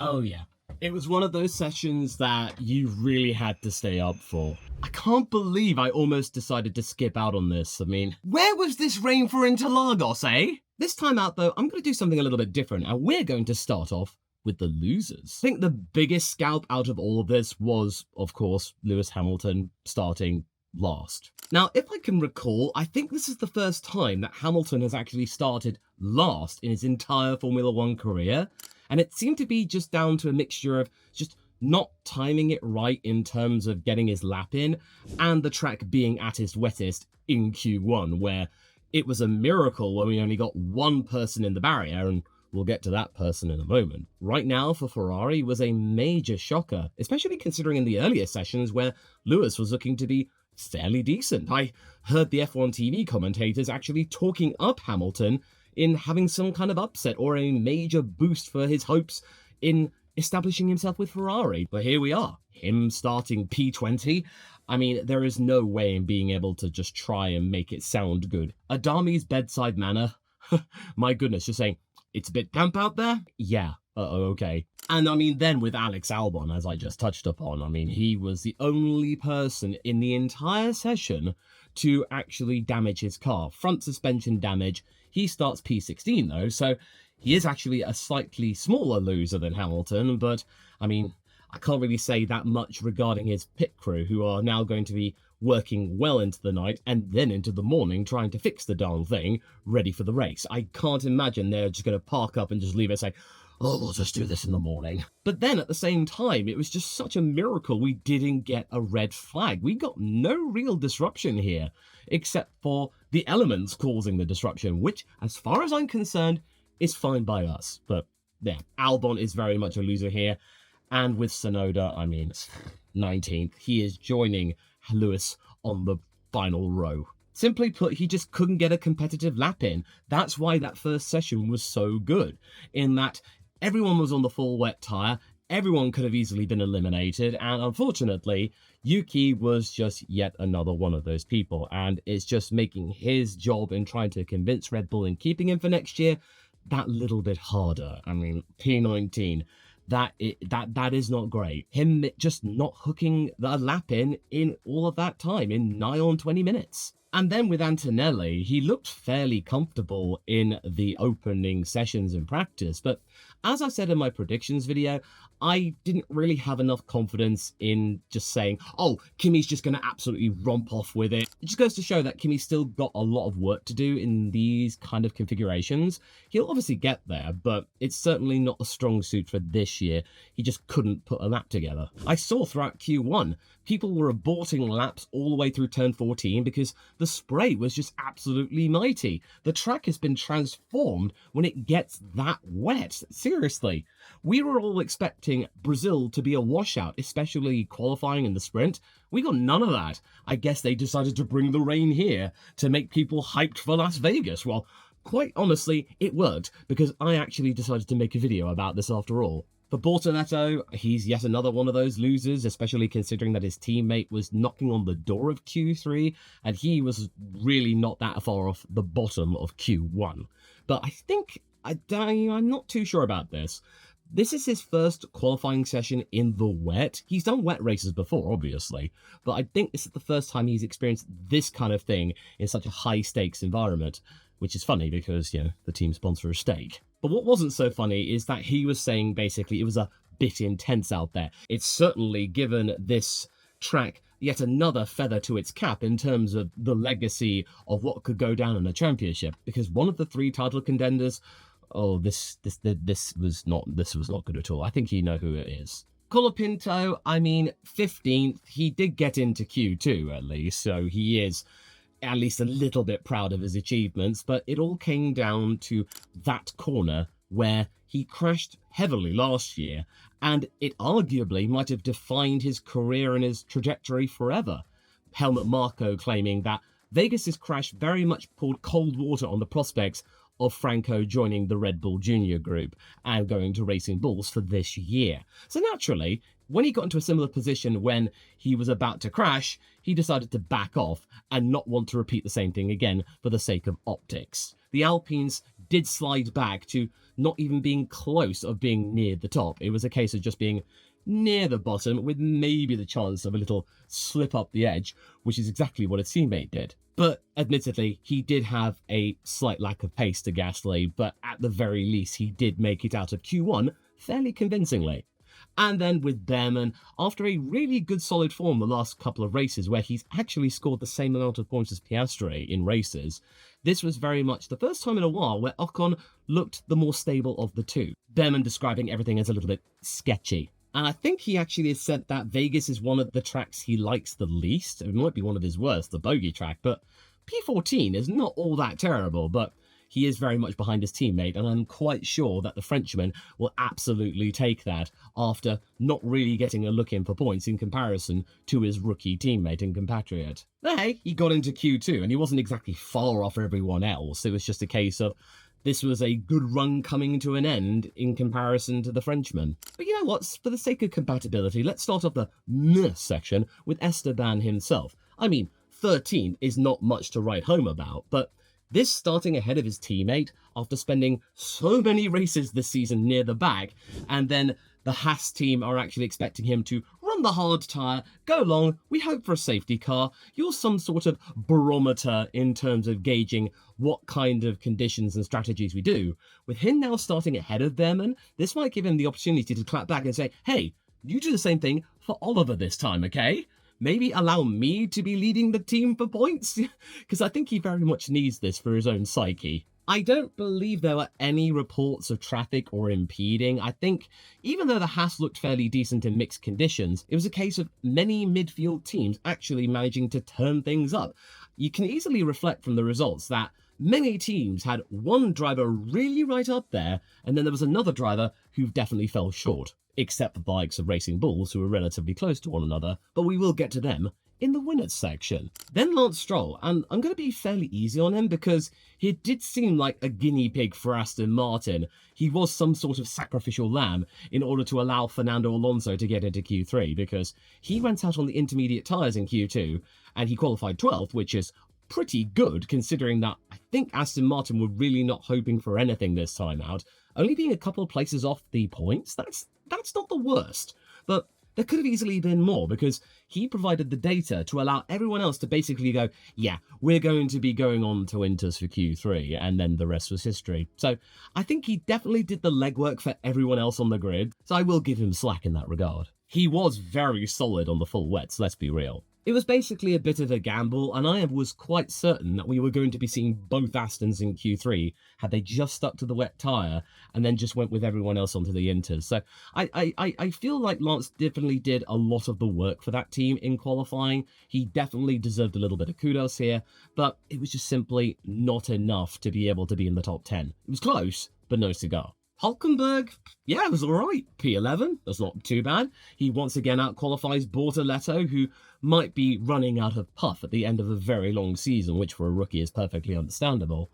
Oh yeah. It was one of those sessions that you really had to stay up for. I can't believe I almost decided to skip out on this. I mean, where was this rain for Interlagos, eh? This time out though, I'm going to do something a little bit different, and we're going to start off with the losers. I think the biggest scalp out of all of this was, of course, Lewis Hamilton starting last. Now, if I can recall, I think this is the first time that Hamilton has actually started last in his entire Formula One career. And it seemed to be just down to a mixture of just not timing it right in terms of getting his lap in, and the track being at its wettest in Q1, where it was a miracle when we only got one person in the barrier, and we'll get to that person in a moment. Right now for Ferrari was a major shocker, especially considering in the earlier sessions where Lewis was looking to be fairly decent. I heard the F1 TV commentators actually talking up Hamilton in having some kind of upset or a major boost for his hopes in establishing himself with Ferrari. But here we are, him starting P20. I mean, there is no way in being able to just try and make it sound good. Adami's bedside manner, my goodness, just saying, it's a bit damp out there? Yeah, okay. And I mean, then with Alex Albon, as I just touched upon, I mean, he was the only person in the entire session to actually damage his car. Front suspension damage. He starts P16 though, so he is actually a slightly smaller loser than Hamilton, but I mean, I can't really say that much regarding his pit crew, who are now going to be working well into the night and then into the morning trying to fix the darn thing, ready for the race. I can't imagine they're just going to park up and just leave it and say, oh, we'll just do this in the morning. But then at the same time, it was just such a miracle we didn't get a red flag. We got no real disruption here, except for the elements causing the disruption, which, as far as I'm concerned, is fine by us. But yeah, Albon is very much a loser here. And with Tsunoda, I mean, 19th, he is joining Lewis on the final row. Simply put, he just couldn't get a competitive lap in. That's why that first session was so good, in that everyone was on the full wet tyre, everyone could have easily been eliminated, and unfortunately, Yuki was just yet another one of those people, and it's just making his job in trying to convince Red Bull in keeping him for next year that little bit harder. I mean, P19, that is not great. Him just not hooking the lap in all of that time, in nigh on 20 minutes. And then with Antonelli, he looked fairly comfortable in the opening sessions in practice, but as I said in my predictions video, I didn't really have enough confidence in just saying, oh, Kimi's just going to absolutely romp off with it. It just goes to show that Kimi's still got a lot of work to do in these kind of configurations. He'll obviously get there, but it's certainly not a strong suit for this year. He just couldn't put a lap together. I saw throughout Q1, people were aborting laps all the way through turn 14 because the spray was just absolutely mighty. The track has been transformed when it gets that wet. Seriously. We were all expecting Brazil to be a washout, especially qualifying in the sprint. We got none of that. I guess they decided to bring the rain here to make people hyped for Las Vegas. Well, quite honestly, it worked, because I actually decided to make a video about this after all. For Bortoletto, he's yet another one of those losers, especially considering that his teammate was knocking on the door of Q3, and he was really not that far off the bottom of Q1. But I think, I'm not too sure about this. This is his first qualifying session in the wet. He's done wet races before, obviously, but I think this is the first time he's experienced this kind of thing in such a high-stakes environment, which is funny because, you know, the team sponsor is steak. But what wasn't so funny is that he was saying basically it was a bit intense out there. It's certainly given this track yet another feather to its cap in terms of the legacy of what could go down in a championship, because one of the three title contenders, oh, this was not good at all. I think you know who it is. Colapinto, I mean, 15th, he did get into Q2 at least, so he is at least a little bit proud of his achievements, but it all came down to that corner where he crashed heavily last year, and it arguably might have defined his career and his trajectory forever. Helmut Marko claiming that Vegas's crash very much poured cold water on the prospects of Franco joining the Red Bull Junior group and going to Racing Bulls for this year. So naturally, when he got into a similar position when he was about to crash, he decided to back off and not want to repeat the same thing again for the sake of optics. The Alpines did slide back to not even being close of being near the top. It was a case of just being near the bottom with maybe the chance of a little slip up the edge, which is exactly what his teammate did. But admittedly, he did have a slight lack of pace to Gasly, but at the very least, he did make it out of Q1 fairly convincingly. And then with Behrman, after a really good solid form the last couple of races where he's actually scored the same amount of points as Piastri in races, this was very much the first time in a while where Ocon looked the more stable of the two. Behrman describing everything as a little bit sketchy. And I think he actually has said that Vegas is one of the tracks he likes the least. It might be one of his worst, the bogey track, but P14 is not all that terrible, but he is very much behind his teammate, and I'm quite sure that the Frenchman will absolutely take that after not really getting a look in for points in comparison to his rookie teammate and compatriot. But hey, he got into Q2, and he wasn't exactly far off everyone else. It was just a case of this was a good run coming to an end in comparison to the Frenchman. But you know what, for the sake of compatibility, let's start off the meh section with Esteban himself. I mean, 13 is not much to write home about, but this starting ahead of his teammate after spending so many races this season near the back, and then the Haas team are actually expecting him to run the hard tyre, go long, we hope for a safety car. You're some sort of barometer in terms of gauging what kind of conditions and strategies we do. With him now starting ahead of Behrman, this might give him the opportunity to clap back and say, hey, you do the same thing for Oliver this time, okay? Maybe allow me to be leading the team for points? Because I think he very much needs this for his own psyche. I don't believe there were any reports of traffic or impeding. I think even though the Haas looked fairly decent in mixed conditions, it was a case of many midfield teams actually managing to turn things up. You can easily reflect from the results that many teams had one driver really right up there, and then there was another driver who definitely fell short, except for the likes of Racing Bulls, who were relatively close to one another, but we will get to them in the winners section. Then Lance Stroll, and I'm going to be fairly easy on him because he did seem like a guinea pig for Aston Martin. He was some sort of sacrificial lamb in order to allow Fernando Alonso to get into Q3, because he went out on the intermediate tyres in Q2 and he qualified 12th, which is pretty good considering that I think Aston Martin were really not hoping for anything this time out. Only being a couple of places off the points, that's not the worst. But there could have easily been more because he provided the data to allow everyone else to basically go, yeah, we're going to be going on to Inters for Q3, and then the rest was history. So I think he definitely did the legwork for everyone else on the grid, so I will give him slack in that regard. He was very solid on the full wets, let's be real. It was basically a bit of a gamble, and I was quite certain that we were going to be seeing both Astons in Q3 had they just stuck to the wet tyre and then just went with everyone else onto the Inters. So I feel like Lance definitely did a lot of the work for that team in qualifying. He definitely deserved a little bit of kudos here, but it was just simply not enough to be able to be in the top 10. It was close, but no cigar. Hulkenberg, yeah, it was all right. P11, that's not too bad. He once again out-qualifies Bortoletto, who might be running out of puff at the end of a very long season, which for a rookie is perfectly understandable.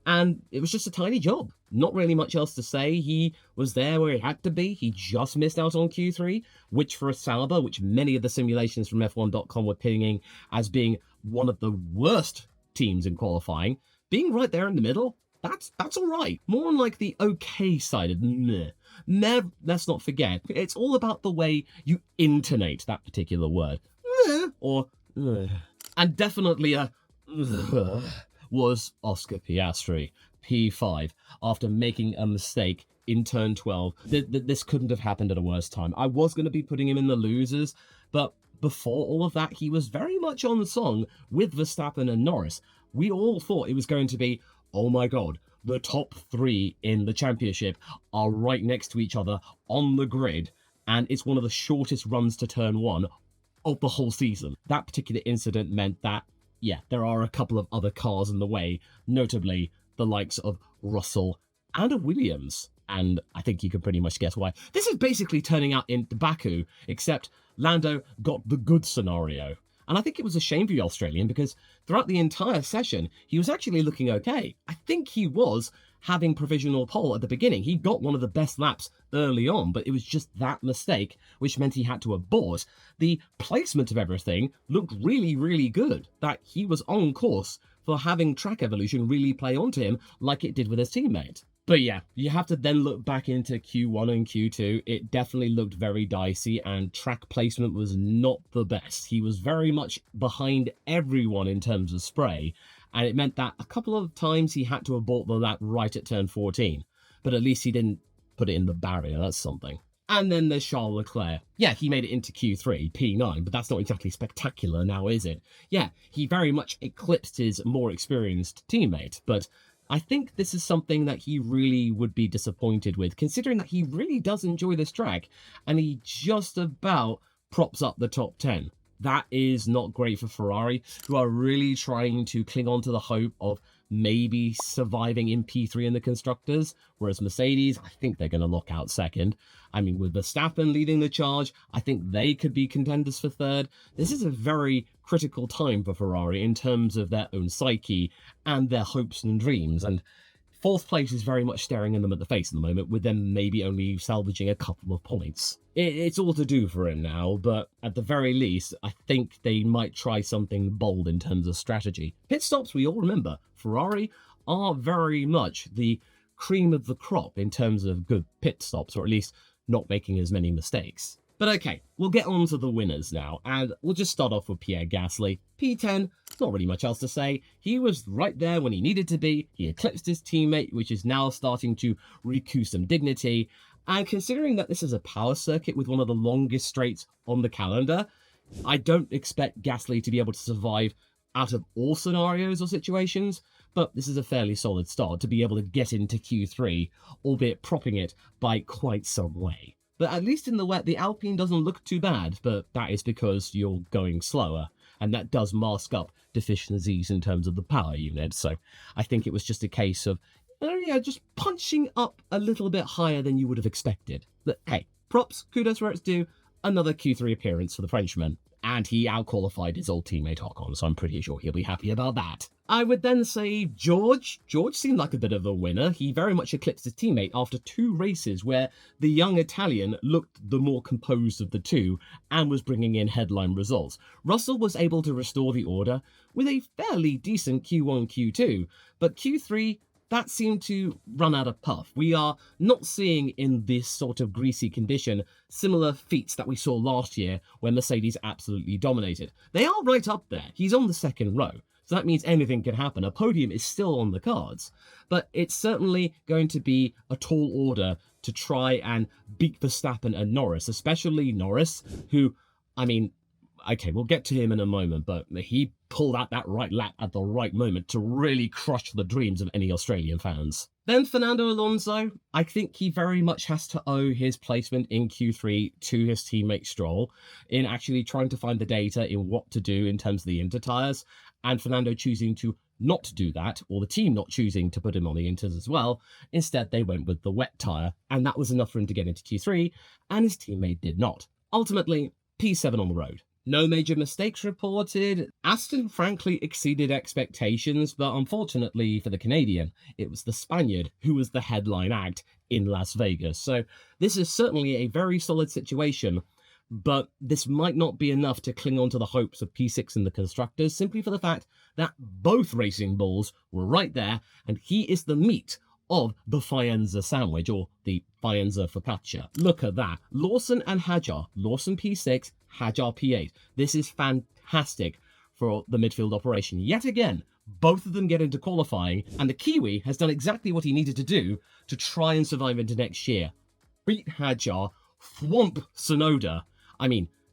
And it was just a tiny job. Not really much else to say. He was there where he had to be. He just missed out on Q3, which for a Sauber, which many of the simulations from F1.com were pinging as being one of the worst teams in qualifying, being right there in the middle, that's all right. More on like the okay side of meh. Meh, let's not forget, it's all about the way you intonate that particular word. Meh, or and definitely a was Oscar Piastri, P5, after making a mistake in turn 12. This couldn't have happened at a worse time. I was going to be putting him in the losers, but before all of that, he was very much on the song with Verstappen and Norris. We all thought it was going to be, oh my god, the top three in the championship are right next to each other on the grid, and it's one of the shortest runs to turn one of the whole season. That particular incident meant that, yeah, there are a couple of other cars in the way, notably the likes of Russell and of Williams. And I think you can pretty much guess why. This is basically turning out in Baku, except Lando got the good scenario. And I think it was a shame for the Australian because throughout the entire session, he was actually looking okay. I think he was having provisional pole at the beginning. He got one of the best laps early on, but it was just that mistake, which meant he had to abort. The placement of everything looked really, really good, that he was on course for having track evolution really play onto him like it did with his teammate. But yeah, you have to then look back into Q1 and Q2. It definitely looked very dicey, and track placement was not the best. He was very much behind everyone in terms of spray, and it meant that a couple of times he had to abort the lap right at turn 14. But at least he didn't put it in the barrier, that's something. And then there's Charles Leclerc. Yeah, he made it into Q3, P9, but that's not exactly spectacular now, is it? Yeah, he very much eclipsed his more experienced teammate, but I think this is something that he really would be disappointed with, considering that he really does enjoy this track, and he just about props up the top 10. That is not great for Ferrari, who are really trying to cling on to the hope of maybe surviving in P3 in the Constructors, whereas Mercedes, I think they're going to lock out second. I mean, with Verstappen leading the charge, I think they could be contenders for third. This is a very critical time for Ferrari in terms of their own psyche and their hopes and dreams, and fourth place is very much staring in them at the face at the moment, with them maybe only salvaging a couple of points. It's all to do for him now, but at the very least, I think they might try something bold in terms of strategy. Pit stops, we all remember, Ferrari are very much the cream of the crop in terms of good pit stops, or at least not making as many mistakes. But okay, we'll get on to the winners now, and we'll just start off with Pierre Gasly. P10, not really much else to say. He was right there when he needed to be. He eclipsed his teammate, which is now starting to recoup some dignity. And considering that this is a power circuit with one of the longest straights on the calendar, I don't expect Gasly to be able to survive out of all scenarios or situations, but this is a fairly solid start to be able to get into Q3, albeit propping it by quite some way. But at least in the wet, the Alpine doesn't look too bad, but that is because you're going slower, and that does mask up deficiencies in terms of the power unit. So I think it was just a case of, just punching up a little bit higher than you would have expected. But hey, props, kudos where it's due. Another Q3 appearance for the Frenchman, and he outqualified his old teammate Ocon, so I'm pretty sure he'll be happy about that. I would then say George. George seemed like a bit of a winner. He very much eclipsed his teammate after 2 races where the young Italian looked the more composed of the two and was bringing in headline results. Russell was able to restore the order with a fairly decent Q1, Q2, but Q3, that seemed to run out of puff. We are not seeing in this sort of greasy condition similar feats that we saw last year when Mercedes absolutely dominated. They are right up there. He's on the second row. So that means anything can happen. A podium is still on the cards. But it's certainly going to be a tall order to try and beat Verstappen and Norris, especially Norris, who, okay, we'll get to him in a moment, but he pulled out that right lap at the right moment to really crush the dreams of any Australian fans. Then Fernando Alonso, I think he very much has to owe his placement in Q3 to his teammate Stroll in actually trying to find the data in what to do in terms of the inter tyres, and Fernando choosing to not do that, or the team not choosing to put him on the inters as well. Instead, they went with the wet tyre, and that was enough for him to get into Q3, and his teammate did not. Ultimately, P7 on the road. No major mistakes reported. Aston frankly exceeded expectations, but unfortunately for the Canadian, it was the Spaniard who was the headline act in Las Vegas. So this is certainly a very solid situation, but this might not be enough to cling on to the hopes of P6 in the Constructors, simply for the fact that both racing bulls were right there, and he is the meat of the Faenza sandwich, or the Faenza focaccia. Look at that. Lawson and Hadjar. Lawson P6, Hadjar P8. This is fantastic for the midfield operation. Yet again, both of them get into qualifying, and the Kiwi has done exactly what he needed to do to try and survive into next year. Beat Hadjar, thwomp Tsunoda.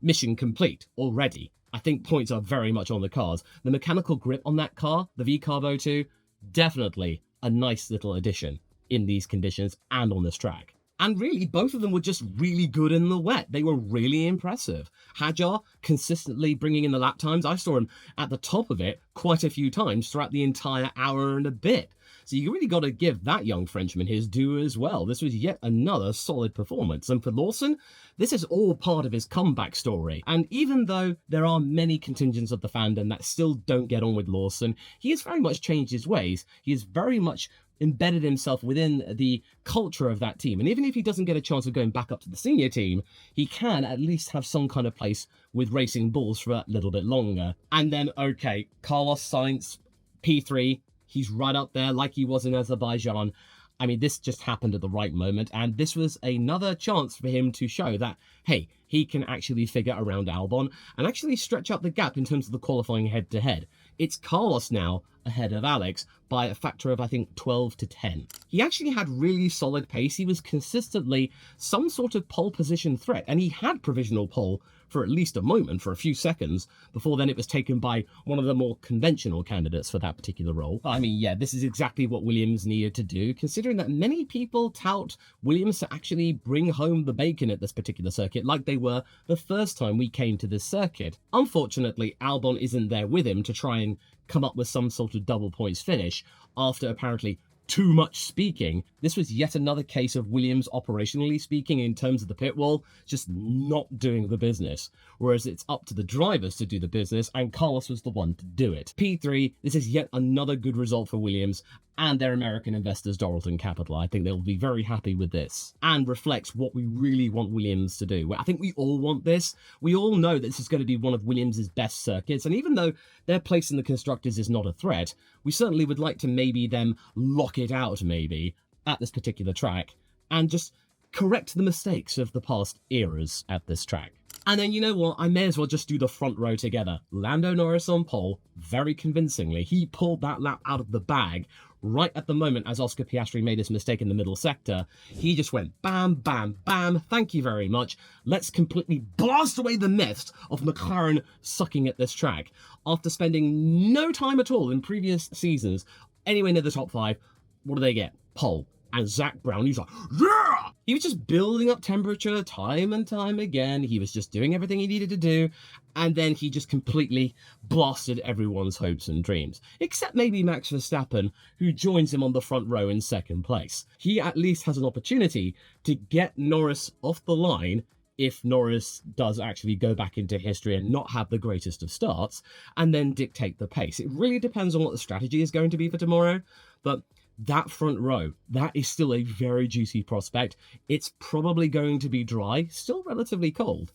Mission complete already. I think points are very much on the cards. The mechanical grip on that car, the V-Carbo 2, definitely a nice little addition in these conditions and on this track. And really, both of them were just really good in the wet. They were really impressive. Hadjar consistently bringing in the lap times. I saw him at the top of it quite a few times throughout the entire hour and a bit. So you really got to give that young Frenchman his due as well. This was yet another solid performance. And for Lawson, this is all part of his comeback story. And even though there are many contingents of the fandom that still don't get on with Lawson, he has very much changed his ways. He has very much embedded himself within the culture of that team. And even if he doesn't get a chance of going back up to the senior team, he can at least have some kind of place with Racing Bulls for a little bit longer. And then, okay, Carlos Sainz, P3, he's right up there like he was in Azerbaijan. I mean, this just happened at the right moment, and this was another chance for him to show that, hey, he can actually figure around Albon and actually stretch out the gap in terms of the qualifying head-to-head. It's Carlos now ahead of Alex by a factor of, I think, 12 to 10. He actually had really solid pace. He was consistently some sort of pole position threat, and he had provisional pole for at least a moment, for a few seconds, before then it was taken by one of the more conventional candidates for that particular role. I mean, yeah, this is exactly what Williams needed to do, considering that many people tout Williams to actually bring home the bacon at this particular circuit, like they were the first time we came to this circuit. Unfortunately, Albon isn't there with him to try and come up with some sort of double points finish after apparently too much speaking. This was yet another case of Williams, operationally speaking, in terms of the pit wall, just not doing the business. Whereas it's up to the drivers to do the business, and Carlos was the one to do it. P3, this is yet another good result for Williams and their American investors, Doralton Capital. I think they'll be very happy with this, and reflects what we really want Williams to do. I think we all want this. We all know that this is going to be one of Williams' best circuits, and even though their place in the constructors is not a threat, we certainly would like to maybe them lock it out maybe at this particular track and just correct the mistakes of the past eras at this track. And then, you know what, I may as well just do the front row together. Lando Norris on pole, very convincingly. He pulled that lap out of the bag right at the moment as Oscar Piastri made his mistake in the middle sector. He just went bam, bam, bam, thank you very much. Let's completely blast away the myths of McLaren sucking at this track. After spending no time at all in previous seasons anywhere near the top 5, what do they get? Pole. And Zach Brown, he's like, yeah! He was just building up temperature time and time again. He was just doing everything he needed to do. And then he just completely blasted everyone's hopes and dreams. Except maybe Max Verstappen, who joins him on the front row in second place. He at least has an opportunity to get Norris off the line if Norris does actually go back into history and not have the greatest of starts, and then dictate the pace. It really depends on what the strategy is going to be for tomorrow, but that front row, that is still a very juicy prospect. It's probably going to be dry, still relatively cold.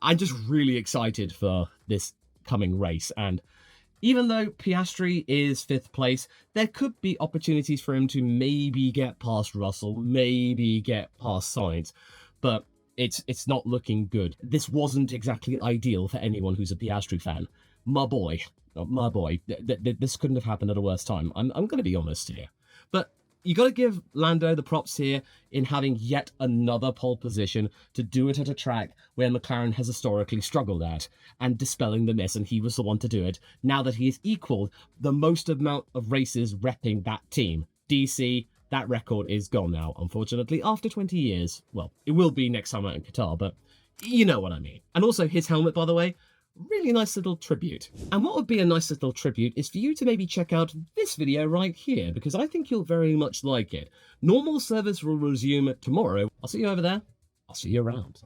I'm just really excited for this coming race, and even though Piastri is 5th place, there could be opportunities for him to maybe get past Russell, maybe get past Sainz, but it's not looking good. This wasn't exactly ideal for anyone who's a Piastri fan. My boy, this couldn't have happened at a worse time. I'm going to be honest here. But you got to give Lando the props here in having yet another pole position to do it at a track where McLaren has historically struggled at, and dispelling the miss, and he was the one to do it, now that he has equaled the most amount of races repping that team. DC, that record is gone now, unfortunately, after 20 years. Well, it will be next summer in Qatar, but you know what I mean. And also his helmet, by the way, really nice little tribute. And what would be a nice little tribute is for you to maybe check out this video right here, because I think you'll very much like it. Normal service will resume tomorrow. I'll see you over there. I'll see you around.